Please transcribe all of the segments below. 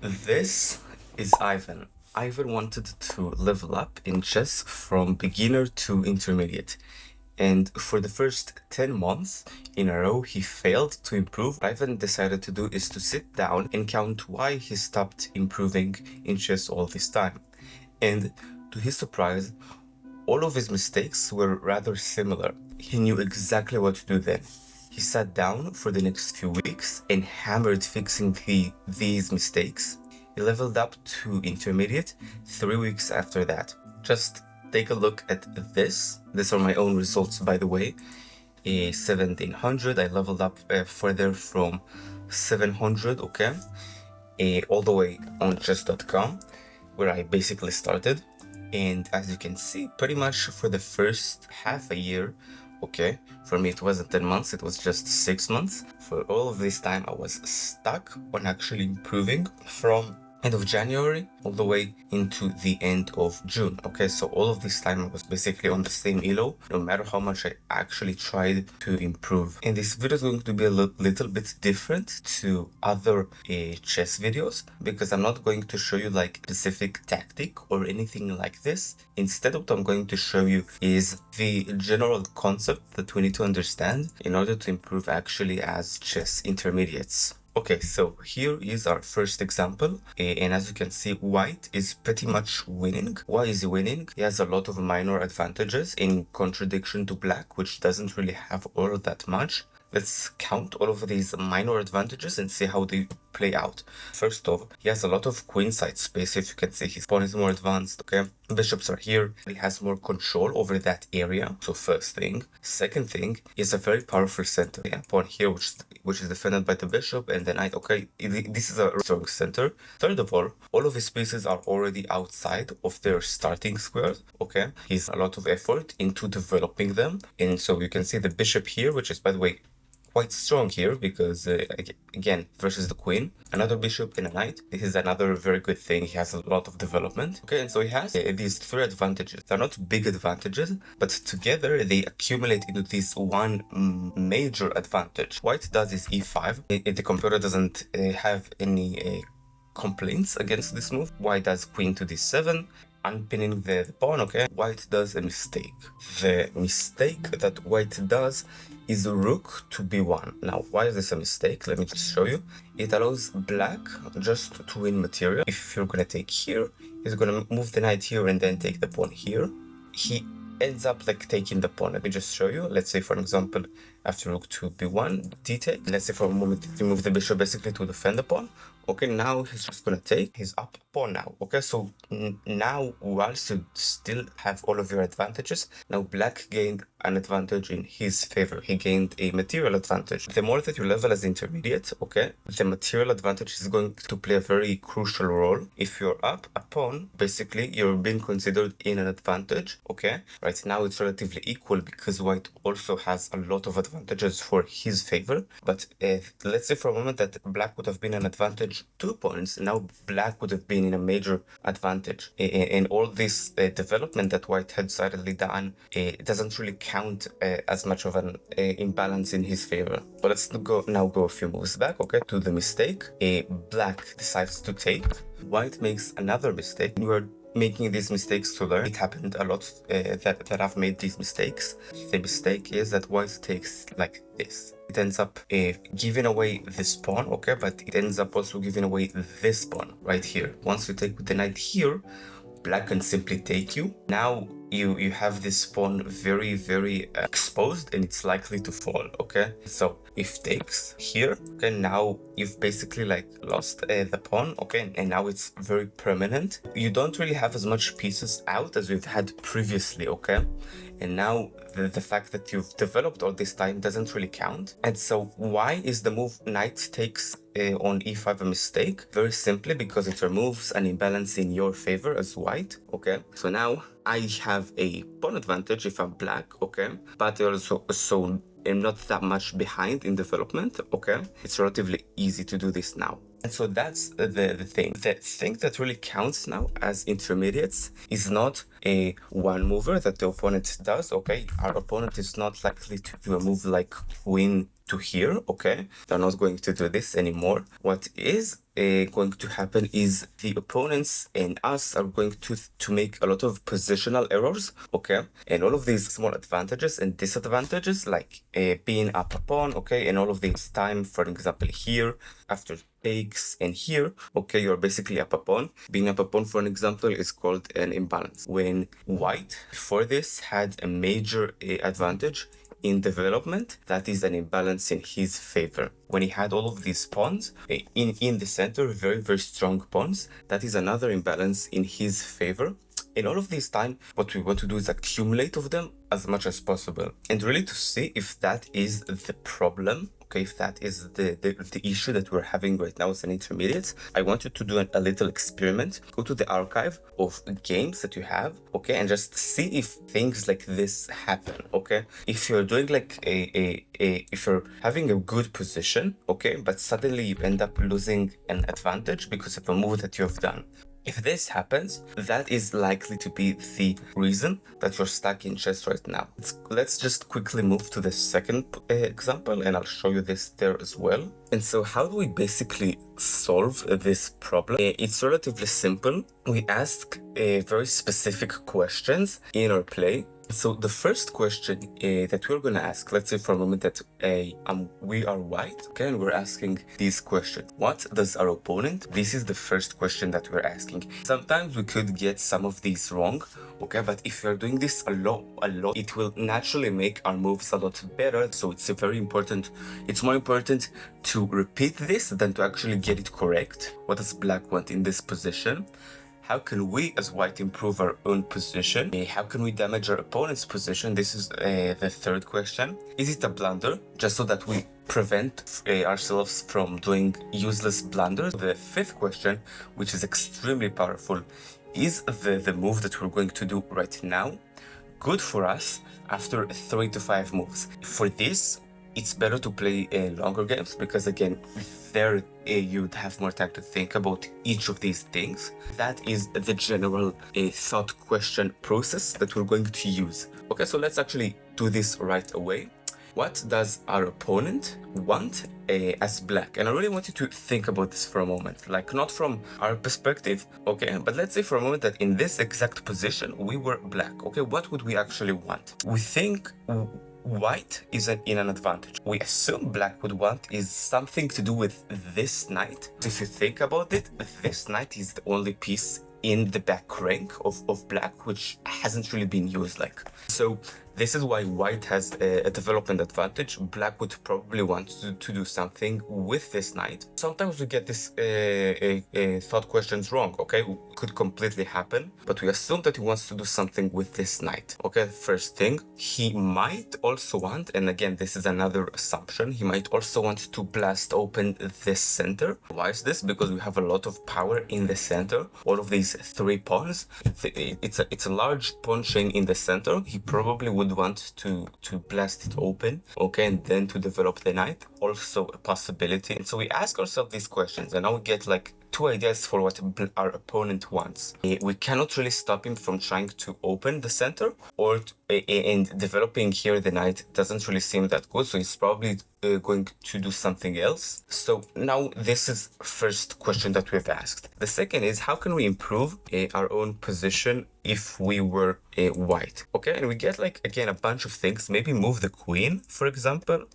This is Ivan. Ivan wanted to level up in chess from beginner to intermediate. And for the first 10 months in a row, he failed to improve. What Ivan decided to do is to sit down and count why he stopped improving in chess all this time. And to his surprise, all of his mistakes were rather similar. He knew exactly what to do then. He sat down for the next few weeks and hammered fixing these mistakes. He leveled up to intermediate 3 weeks after that. Just take a look at this. These are my own results, by the way. 1700, I leveled up further from 700, okay? All the way on chess.com, where I basically started. And as you can see, pretty much for the first half a year, okay, for me it wasn't 10 months, it was just 6 months. For all of this time I was stuck on actually improving from end of January all the way into the end of June. Okay, so all of this time I was basically on the same elo, no matter how much I actually tried to improve. And this video is going to be a little bit different to other chess videos, because I'm not going to show you like specific tactic or anything like this. Instead, what I'm going to show you is the general concept that we need to understand in order to improve actually as chess intermediates. Okay, so here is our first example, and as you can see, white is pretty much winning. Why is he winning? He has a lot of minor advantages in contradiction to black, which doesn't really have all that much. Let's count all of these minor advantages and see how they play out. First off, he has a lot of queenside space. If you can see, his pawn is more advanced, okay? Bishops are here. He has more control over that area. So first thing. Second thing, he has a very powerful center. Yeah, pawn here, which is defended by the bishop and the knight. Okay, this is a strong center. Third of all of his pieces are already outside of their starting squares, okay? He's a lot of effort into developing them. And so you can see the bishop here, which is, by the way, quite strong here because, again, versus the queen, another bishop and a knight. This is another very good thing. He has a lot of development. Okay, and so he has these three advantages. They're not big advantages, but together they accumulate into this one major advantage. White does is e5. The computer doesn't have any complaints against this move. White does queen to d7. Unpinning the pawn, okay? White does a mistake. The mistake that white does is rook to b1. Now, why is this a mistake? Let me just show you. It allows black just to win material. If you're gonna take here, he's gonna move the knight here and then take the pawn here. He ends up like taking the pawn. Let me just show you. Let's say, for example, after rook to b1, d-take. Let's say for a moment you move the bishop basically to defend the pawn. Okay, now he's just gonna take his up pawn now. Okay, so now whilst you still have all of your advantages, now black gained an advantage in his favor. He gained a material advantage. The more that you level as intermediate, okay, the material advantage is going to play a very crucial role. If you're up a pawn, basically you're being considered in an advantage, okay? Right now it's relatively equal because white also has a lot of advantages for his favor. But let's say for a moment that black would have been an advantage 2 points. Now black would have been in a major advantage. And all this development that white had suddenly done, it doesn't really count as much of an imbalance in his favor. But let's go a few moves back, okay, to the mistake. Black decides to take. White makes another mistake. We are making these mistakes to learn. It happened a lot that I've made these mistakes. The mistake is that white takes like this. It ends up giving away this pawn, okay, but it ends up also giving away this pawn right here. Once you take with the knight here, black can simply take you. Now you have this pawn very, very exposed and it's likely to fall, okay? So if takes here, okay, now you've basically like lost the pawn, okay, and now it's very permanent. You don't really have as much pieces out as we've had previously, okay? And now the fact that you've developed all this time doesn't really count. And so why is the move knight takes on e5 a mistake? Very simply because it removes an imbalance in your favor as white, okay? So now I have a pawn advantage if I'm black, okay? But also am not that much behind in development, okay? It's relatively easy to do this now. And so that's the thing. The thing that really counts now as intermediates is not a one mover that the opponent does, okay? Our opponent is not likely to do a move like queen to here, okay? They're not going to do this anymore. What is going to happen is the opponents and us are going to make a lot of positional errors, okay? And all of these small advantages and disadvantages, like being up a pawn, okay? And all of this time, for example, here, after takes, and here, okay, you're basically up a pawn. Being up a pawn, for an example, is called an imbalance. When white, before this, had a major advantage in development, that is an imbalance in his favor. When he had all of these pawns in the center, very, very strong pawns, that is another imbalance in his favor. In all of this time, what we want to do is accumulate of them as much as possible. And really to see if that is the problem, okay, if that is the issue that we're having right now as an intermediate, I want you to do a little experiment. Go to the archive of games that you have, okay, and just see if things like this happen, okay? If you're doing like if you're having a good position, okay, but suddenly you end up losing an advantage because of a move that you have done. If this happens, that is likely to be the reason that you're stuck in chess right now. Let's just quickly move to the second example, and I'll show you this there as well. And so how do we basically solve this problem? It's relatively simple. We ask very specific questions in our play. So the first question that we're going to ask, let's say for a moment that we are white, okay, and we're asking this question. What does our opponent? This is the first question that we're asking. Sometimes we could get some of these wrong, okay, but if you're doing this a lot, it will naturally make our moves a lot better. So it's very important. It's more important to repeat this than to actually get it correct. What does black want in this position? How can we as white improve our own position? How can we damage our opponent's position? This is the third question. Is it a blunder? Just so that we prevent ourselves from doing useless blunders. The fifth question, which is extremely powerful, is the move that we're going to do right now good for us after 3 to 5 moves? For this, it's better to play longer games because again, there you'd have more time to think about each of these things. That is the general thought question process that we're going to use. Okay, so let's actually do this right away. What does our opponent want as black? And I really want you to think about this for a moment, like not from our perspective, okay? But let's say for a moment that in this exact position, we were black, okay? What would we actually want? We think white is in an advantage. We assume black would want is something to do with this knight. If you think about it, this knight is the only piece in the back rank of black which hasn't really been used. Like, so this is why white has a development advantage. Black would probably want to do something with this knight. Sometimes we get this thought questions wrong, okay? Could completely happen, but we assume that he wants to do something with this knight, okay? First thing, he might also want, and again, this is another assumption, he might also want to blast open this center. Why is this? Because we have a lot of power in the center. All of these 3 pawns, it's a large pawn chain in the center. He probably would want to blast it open, okay, and then to develop the knight, also a possibility. And so we ask ourselves these questions, and now we get like 2 ideas for what our opponent wants. We cannot really stop him from trying to open the center, and developing here the knight doesn't really seem that good, so he's probably going to do something else. So now this is first question that we've asked. The second is, how can we improve our own position if we were white? Okay, and we get like again a bunch of things. Maybe move the queen, for example,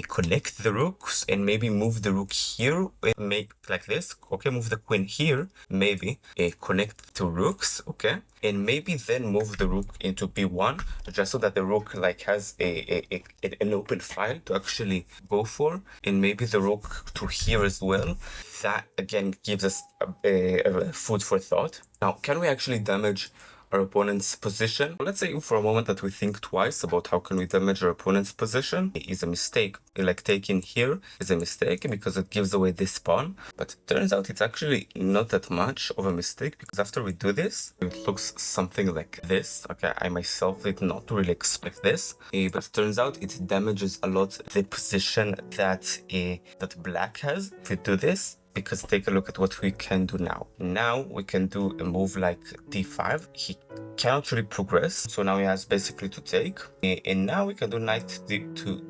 connect the rooks, and maybe move the rook here, make like this. Okay, move the queen here, maybe connect the rooks, okay, and maybe then move the rook into b1, just so that the rook like has an open file to actually go for, and maybe the rook to here as well. That again gives us a food for thought. Now, can we actually damage our opponent's position? Let's say for a moment that we think twice about how can we damage our opponent's position. It is a mistake. Like taking here is a mistake because it gives away this pawn. But it turns out it's actually not that much of a mistake, because after we do this, it looks something like this. Okay, I myself did not really expect this, but it turns out it damages a lot the position that that black has. If we do this, because take a look at what we can do now. Now we can do a move like d5. He cannot really progress, so now he has basically to take. And now we can do knight to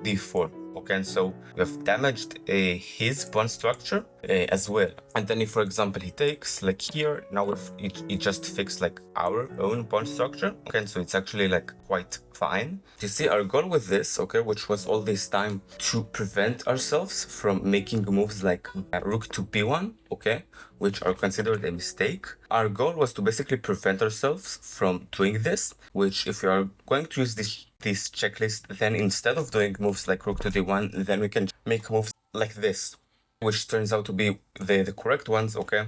d4. okay? And so we have damaged his pawn structure as well. And then if, for example, he takes like here, now if it just fixed like our own pawn structure, okay? And so it's actually like quite fine. You see, our goal with this, okay, which was all this time to prevent ourselves from making moves like rook to b1, okay, which are considered a mistake. Our goal was to basically prevent ourselves from doing this, which if you are going to use this checklist, then instead of doing moves like rook to d1, then we can make moves like this, which turns out to be the correct ones, okay,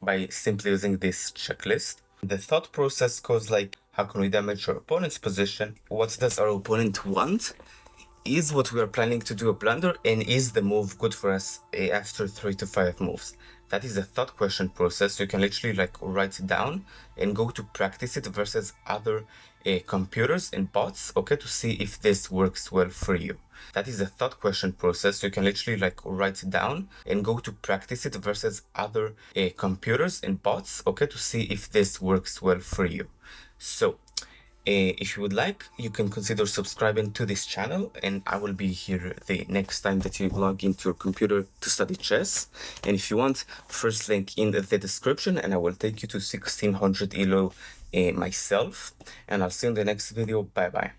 by simply using this checklist. The thought process goes like, how can we damage our opponent's position? What does our opponent want? Is what we are planning to do a blunder, and is the move good for us after 3 to 5 moves? That is a thought question process. You can literally like write it down and go to practice it versus other computers and bots, okay, to see if this works well for you. That is a thought question process. You can literally like write it down and go to practice it versus other computers and bots, okay, to see if this works well for you. So if you would like, you can consider subscribing to this channel, and I will be here the next time that you log into your computer to study chess. And if you want, first link in the description, and I will take you to 1600 ELO myself. And I'll see you in the next video. Bye bye.